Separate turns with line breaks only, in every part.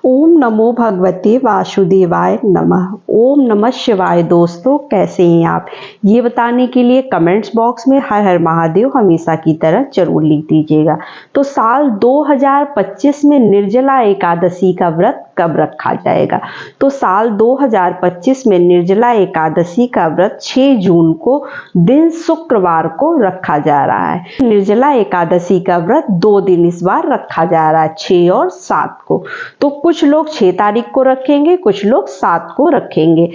ओम नमो भगवते वासुदेवाय नमः। ओम नमः शिवाय। दोस्तों, कैसे हैं आप? ये बताने के लिए कमेंट्स बॉक्स में हर हर महादेव हमेशा की तरह जरूर लिख दीजिएगा। तो साल 2025 में निर्जला एकादशी का व्रत कब रखा जाएगा? तो साल 2025 में निर्जला एकादशी का व्रत 6 जून को दिन शुक्रवार को रखा जा रहा है। निर्जला एकादशी का व्रत 2 दिन इस बार रखा जा रहा है, 6 और 7 को। तो कुछ लोग 6 तारीख को रखेंगे, कुछ लोग 7 को रखेंगे।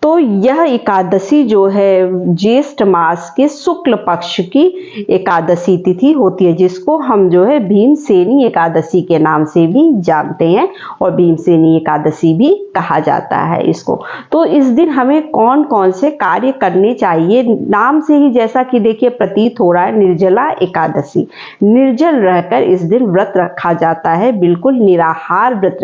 तो यह एकादशी जो है ज्येष्ठ मास के शुक्ल पक्ष की एकादशी तिथि होती है, जिसको हम जो है भीमसेनी एकादशी के नाम से भी जानते हैं और भीमसेनी एकादशी भी कहा जाता है इसको। तो इस दिन हमें कौन कौन से कार्य करने चाहिए? नाम से ही जैसा कि देखिए प्रतीत हो रहा है, निर्जला एकादशी। निर्जल रहकर इस दिन व्रत रखा जाता है, बिल्कुल निराहार व्रत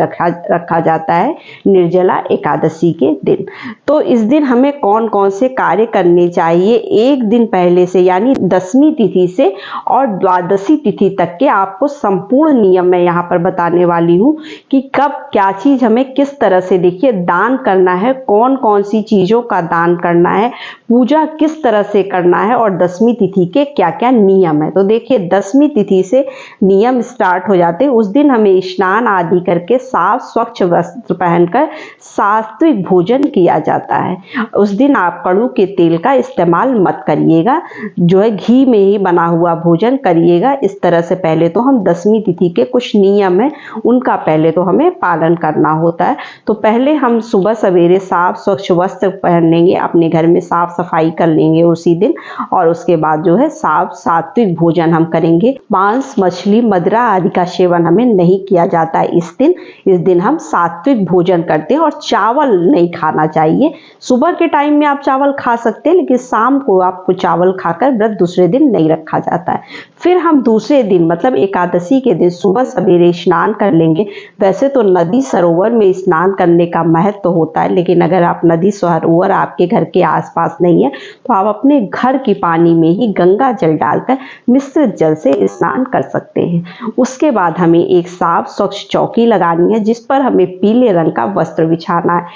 रखा जाता है निर्जला एकादशी के दिन। तो इस दिन हमें कौन कौन से कार्य करने चाहिए? एक दिन पहले से यानी 10वीं तिथि से और द्वादशी तिथि तक के आपको संपूर्ण नियम मैं यहाँ पर बताने वाली हूँ कि कब क्या चीज हमें किस तरह से देखिए दान करना है, कौन कौन सी चीजों का दान करना है, पूजा किस तरह से करना है और 10वीं तिथि के क्या क्या नियम है। तो देखिए 10वीं तिथि से नियम स्टार्ट हो जाते हैं। उस दिन हमें स्नान आदि करके साफ स्वच्छ वस्त्र पहनकर सात्विक भोजन किया जाता है। उस दिन आप कड़ू के तेल का इस्तेमाल मत करिएगा, जो है घी में ही बना हुआ भोजन करिएगा। इस तरह से पहले तो हम 10वीं तिथि के कुछ नियम है उनका पहले तो हमें पालन करना होता है। तो पहले हम सुबह सवेरे साफ स्वच्छ वस्त्र पहन लेंगे, अपने घर में साफ सफाई कर लेंगे उसी दिन, और उसके बाद जो है सात्विक भोजन हम करेंगे। मांस मछली मदिरा आदि का सेवन हमें नहीं किया जाता है इस दिन हम सात्विक भोजन करते हैं। और चावल नहीं खाना चाहिए। सुबह के टाइम में आप चावल खा सकते हैं, लेकिन शाम को आपको चावल खाकर व्रत दूसरे दिन नहीं रखा जाता है। फिर हम दूसरे दिन मतलब एकादशी के दिन सुबह सवेरे स्नान कर लेंगे। वैसे तो नदी सरोवर में स्नान करने का महत्व तो होता है, लेकिन अगर आप नदी सरोवर आपके घर के आसपास नहीं है तो आप अपने घर की पानी में ही गंगा जल डालकर मिश्रित जल से स्नान कर सकते हैं। उसके बाद हमें एक साफ स्वच्छ चौकी लगानी है, जिस पर हमें पीले रंग का वस्त्र बिछाना है।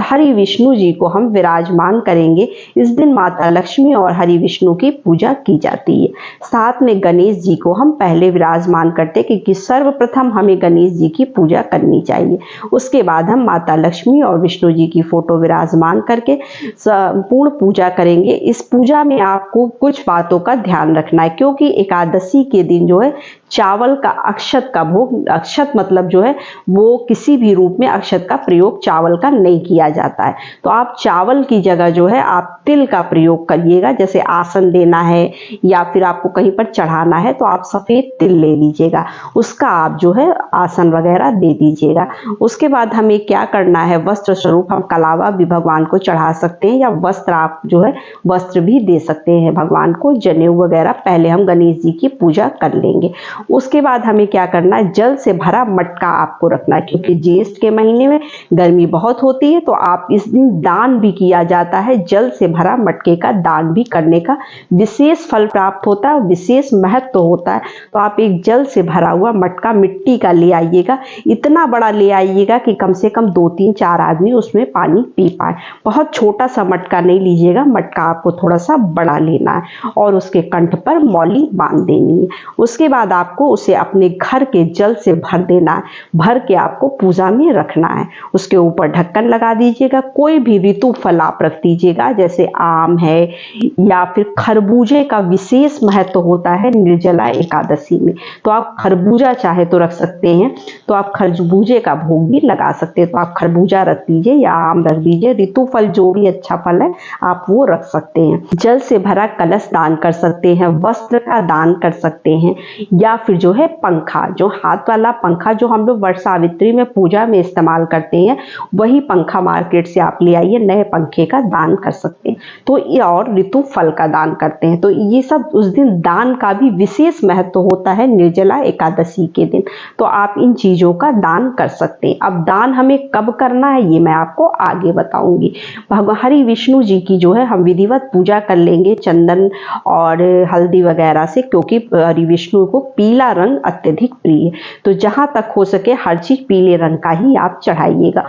हरि विष्णु जी को हम विराजमान करेंगे। इस दिन माता लक्ष्मी और हरि विष्णु की पूजा की जाती है। साथ में गणेश जी को हम पहले विराजमान करते हैं, क्योंकि सर्वप्रथम हमें गणेश जी की पूजा करनी चाहिए। उसके बाद हम माता लक्ष्मी और विष्णु जी की फोटो विराजमान करके पूर्ण पूजा करेंगे। इस पूजा में आपको कुछ बातों का ध्यान रखना है, क्योंकि एकादशी के दिन जो है चावल का अक्षत का भोग, अक्षत मतलब जो है वो किसी भी रूप में अक्षत का प्रयोग चावल का नहीं किया जाता है। तो आप चावल की जगह जो है आप तिल का प्रयोग करिएगा। जैसे आसन देना है या फिर आपको कहीं पर चढ़ाना है तो आप सफेद तिल ले लीजिएगा, उसका आप जो है आसन वगैरह दे दीजिएगा। उसके बाद हमें क्या करना है, वस्त्र स्वरूप हम कलावा भी भगवान को चढ़ा सकते हैं, या वस्त्र आप जो है वस्त्र भी दे सकते हैं भगवान को। जनेऊ वगैरह पहले हम गणेश जी की पूजा कर लेंगे। उसके बाद हमें क्या करना है, जल से भरा मटका आपको रखना है, क्योंकि ज्येष्ठ के महीने में गर्मी बहुत होती है। तो आप इस दिन दान भी किया जाता है, जल से भरा मटके का दान भी करने का विशेष फल प्राप्त होता है, विशेष महत्व होता है। तो आप एक जल से भरा हुआ मटका मिट्टी का ले आइएगा। इतना बड़ा ले आइएगा कि कम से कम 2-3-4 आदमी उसमें पानी पी पाए। बहुत छोटा सा मटका नहीं लीजिएगा, मटका आपको थोड़ा सा बड़ा लेना है और उसके कंठ पर मौली बांध देनी है। उसके बाद आपको उसे अपने घर के जल से भर देना है, भर के आपको पूजा में रखना है। उसके ऊपर ढक्कन लगा दीजिएगा। कोई भी ऋतु फल आप रख दीजिएगा, जैसे आम है या फिर खरबूजे का विशेष महत्व होता है निर्जला एकादशी में। तो आप खरबूजा चाहे तो रख सकते हैं, तो आप खरबूजे का भोग भी लगा सकते हैं। तो आप खरबूजा रख दीजिए या आम रख दीजिए, ऋतु फल जो भी अच्छा फल है आप वो रख सकते हैं। जल से भरा कलश दान कर सकते हैं, वस्त्र का दान कर सकते हैं, या फिर जो है पंखा, जो हाथ वाला पंखा जो हम लोग वट सावित्री में पूजा में इस्तेमाल करते हैं, वही पंखा मार्केट से आप ले आइए, नए पंखे का दान कर सकते हैं। तो ये और ऋतु फल का दान करते हैं। तो ये सब उस दिन दान का भी विशेष महत्व होता है निर्जला एकादशी के दिन। तो आप इन चीजों का दान कर सकते हैं। अब दान हमें कब करना है ये मैं आपको आगे बताऊंगी। भगवान हरि विष्णु जी की जो है हम विधिवत पूजा कर लेंगे चंदन और हल्दी वगैरह से, क्योंकि हरि विष्णु को पीला रंग अत्यधिक प्रिय है। तो जहां तक हो सके हर चीज पीले रंग का ही आप चढ़ाइएगा।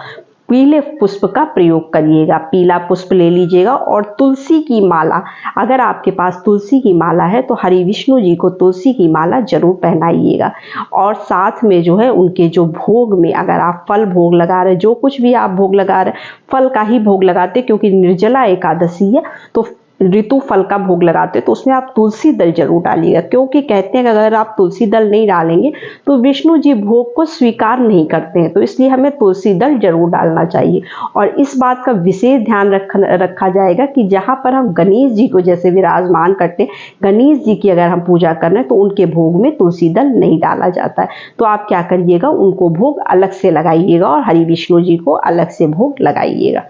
पीले पुष्प का प्रयोग करिएगा, पीला पुष्प ले लीजिएगा। और तुलसी की माला, अगर आपके पास तुलसी की माला है तो हरि विष्णु जी को तुलसी की माला जरूर पहनाइएगा। और साथ में जो है उनके जो भोग में, अगर आप फल भोग लगा रहे, जो कुछ भी आप भोग लगा रहे फल का ही भोग लगाते, क्योंकि निर्जला एकादशी है तो ऋतु फल का भोग लगाते तो उसमें आप तुलसी दल जरूर डालिएगा। क्योंकि कहते हैं कि अगर आप तुलसी दल नहीं डालेंगे तो विष्णु जी भोग को स्वीकार नहीं करते हैं, तो इसलिए हमें तुलसी दल जरूर डालना चाहिए। और इस बात का विशेष ध्यान रखा जाएगा कि जहाँ पर हम गणेश जी को जैसे विराजमान करते हैं, गणेश जी की अगर हम पूजा कर रहे हैं तो उनके भोग में तुलसी दल नहीं डाला जाता है। तो आप क्या करिएगा, उनको भोग अलग से लगाइएगा और हरि विष्णु जी को अलग से भोग लगाइएगा।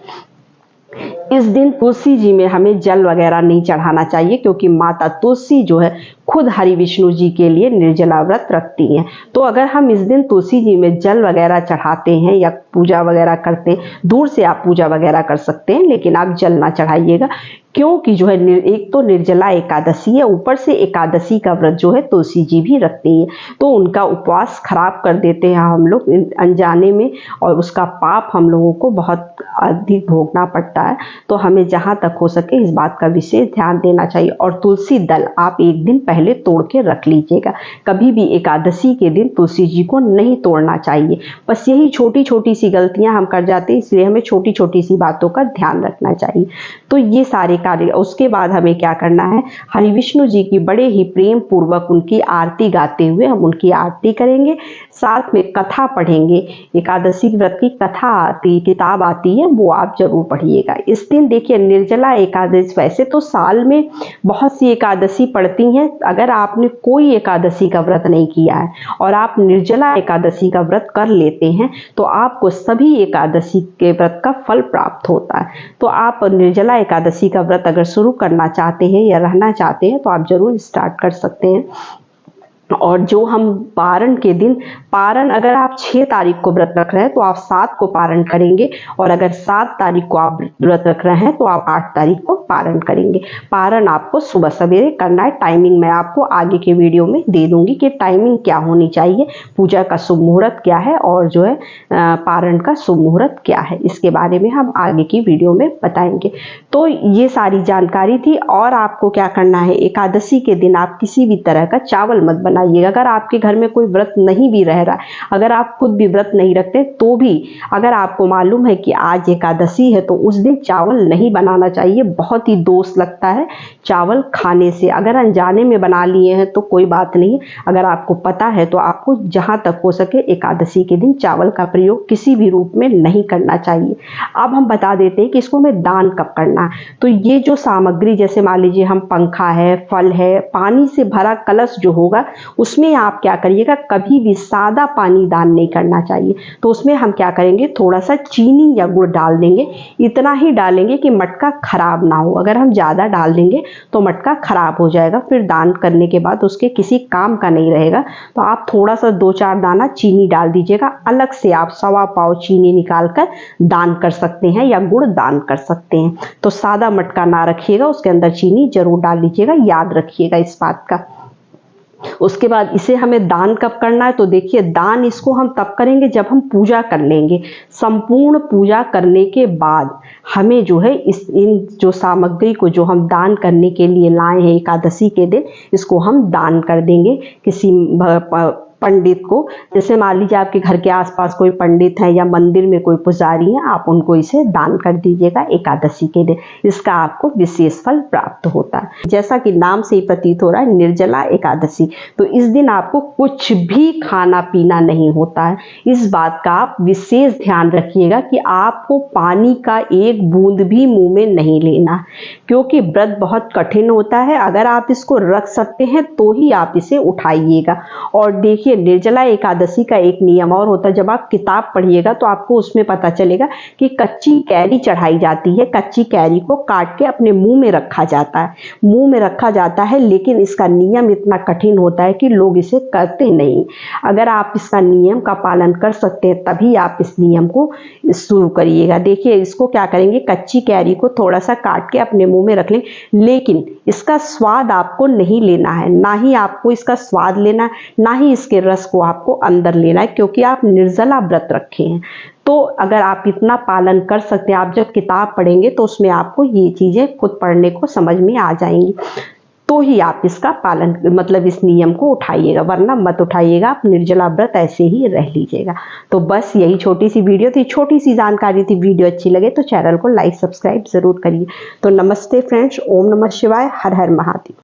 इस दिन तुलसी जी में हमें जल वगैरह नहीं चढ़ाना चाहिए, क्योंकि माता तुलसी जो है खुद हरि विष्णु जी के लिए निर्जला व्रत रखती हैं। तो अगर हम इस दिन तुलसी जी में जल वगैरह चढ़ाते हैं या पूजा वगैरह करते हैं, दूर से आप पूजा वगैरह कर सकते हैं, लेकिन आप जल ना चढ़ाइएगा। क्योंकि जो है एक तो निर्जला एकादशी है, ऊपर से एकादशी का व्रत जो है तुलसी जी भी रखती है, तो उनका उपवास खराब कर देते हैं हम लोग अनजाने में, और उसका पाप हम लोगों को बहुत अधिक भोगना पड़ता है। तो हमें जहाँ तक हो सके इस बात का विशेष ध्यान देना चाहिए। और तुलसी दल आप एक दिन पहले तोड़ के रख लीजिएगा। कभी भी एकादशी के दिन तुलसी जी को नहीं तोड़ना चाहिए। बस यही छोटी छोटी सी गलतियां हम कर जाते हैं, इसलिए हमें छोटी छोटी सी बातों का ध्यान रखना चाहिए। तो ये सारे कार्य, उसके बाद हमें क्या करना है, हरि विष्णु जी की बड़े ही प्रेम पूर्वक उनकी आरती गाते हुए हम उनकी आरती करेंगे। साथ में कथा पढ़ेंगे, एकादशी व्रत की कथा आती किताब आती है, वो आप जरूर पढ़िएगा। इस दिन देखिए निर्जला एकादशी, वैसे तो साल में बहुत सी एकादशी पड़ती हैं, अगर आपने कोई एकादशी का व्रत नहीं किया है और आप निर्जला एकादशी का व्रत कर लेते हैं तो आपको सभी एकादशी के व्रत का फल प्राप्त होता है। तो आप निर्जला एकादशी का व्रत अगर शुरू करना चाहते हैं या रहना चाहते हैं तो आप जरूर स्टार्ट कर सकते हैं। और जो हम पारण के दिन, पारण अगर आप 6 तारीख को व्रत रख रहे हैं तो आप 7 को पारण करेंगे, और अगर 7 तारीख को आप व्रत रख रहे हैं तो आप 8 तारीख को पारण करेंगे। पारण आपको सुबह सवेरे करना है। टाइमिंग मैं आपको आगे के वीडियो में दे दूंगी कि टाइमिंग क्या होनी चाहिए, पूजा का शुभ मुहूर्त क्या है और जो है पारण का शुभ मुहूर्त क्या है, इसके बारे में हम आगे की वीडियो में बताएंगे। तो ये सारी जानकारी थी। और आपको क्या करना है, एकादशी के दिन आप किसी भी तरह का चावल मत बनाइएगा। अगर आपके घर में कोई व्रत नहीं भी रह रहा है, अगर आप खुद भी व्रत नहीं रखते तो भी अगर आपको मालूम है कि आज एकादशी है तो उस दिन चावल नहीं बनाना चाहिए। बहुत ही दोष लगता है चावल खाने से। अगर अनजाने में बना लिए हैं तो कोई बात नहीं, अगर आपको पता है तो आपको जहां तक हो सके एकादशी के दिन चावल का प्रयोग किसी भी रूप में नहीं करना चाहिए। अब हम बता देते हैं कि इसको हमें दान कब करना है। तो ये जो सामग्री, जैसे मान लीजिए हम पंखा है, फल है, पानी से भरा कलश जो होगा उसमें आप क्या करिएगा, कभी भी सादा पानी दान नहीं करना चाहिए। तो उसमें हम क्या करेंगे, थोड़ा सा चीनी या गुड़ डाल देंगे। इतना ही डालेंगे कि मटका खराब ना हो। अगर हम ज़्यादा डाल देंगे तो मटका खराब हो जाएगा, फिर दान करने के बाद उसके किसी काम का नहीं रहेगा। तो आप थोड़ा सा 2-4 दाना चीनी डाल दीजिएगा। अलग से आप 1.25 पाव चीनी निकाल कर दान कर सकते हैं या गुड़ दान कर सकते हैं। तो सादा मटका ना रखिएगा, उसके अंदर चीनी जरूर डाल लीजिएगा, याद रखिएगा इस बात का। उसके बाद इसे हमें दान कब करना है, तो देखिए दान इसको हम तब करेंगे जब हम पूजा कर लेंगे। संपूर्ण पूजा करने के बाद हमें जो है इन जो सामग्री को जो हम दान करने के लिए लाए हैं एकादशी के दिन, इसको हम दान कर देंगे किसी पंडित को। जैसे मान लीजिए आपके घर के आसपास कोई पंडित है या मंदिर में कोई पुजारी है, आप उनको इसे दान कर दीजिएगा एकादशी के दिन। इसका आपको विशेष फल प्राप्त होता है। जैसा कि नाम से ही प्रतीत हो रहा है निर्जला एकादशी, तो इस दिन आपको कुछ भी खाना पीना नहीं होता है। इस बात का आप विशेष ध्यान रखिएगा कि आपको पानी का एक बूंद भी मुंह में नहीं लेना, क्योंकि व्रत बहुत कठिन होता है। अगर आप इसको रख सकते हैं तो ही आप इसे उठाइएगा। और देखिए देखिए निर्जला एकादशी का एक नियम और होता है, जब आप किताब पढ़िएगा तो आपको उसमें पता चलेगा कि कच्ची कैरी चढ़ाई जाती है, कच्ची कैरी को काट के अपने मुंह में रखा जाता है, मुंह में रखा जाता है, लेकिन इसका नियम इतना कठिन होता है कि लोग इसे करते नहीं। अगर आप इसका नियम का पालन कर सकते हैं तभी आप इस नियम को शुरू करिएगा। देखिए इसको क्या करेंगे, कच्ची कैरी को थोड़ा सा काट के अपने मुंह में रख लें, लेकिन इसका स्वाद आपको नहीं लेना है, ना ही आपको इसका स्वाद लेना है, ना ही इसके रस को आपको अंदर लेना है, क्योंकि आप निर्जला व्रत रखे हैं। तो अगर आप इतना पालन कर सकते हैं, आप जब किताब पढ़ेंगे तो उसमें आपको ये चीज़ें खुद पढ़ने को समझ में आ जाएंगी, तो ही आप इसका पालन मतलब इस नियम को उठाइएगा, वरना मत उठाइएगा, आप निर्जला व्रत ऐसे ही रह लीजिएगा। तो बस यही छोटी सी वीडियो थी, छोटी सी जानकारी थी। वीडियो अच्छी लगे तो चैनल को लाइक सब्सक्राइब जरूर करिए। तो नमस्ते फ्रेंड्स, ओम नमः शिवाय, हर हर महादेव।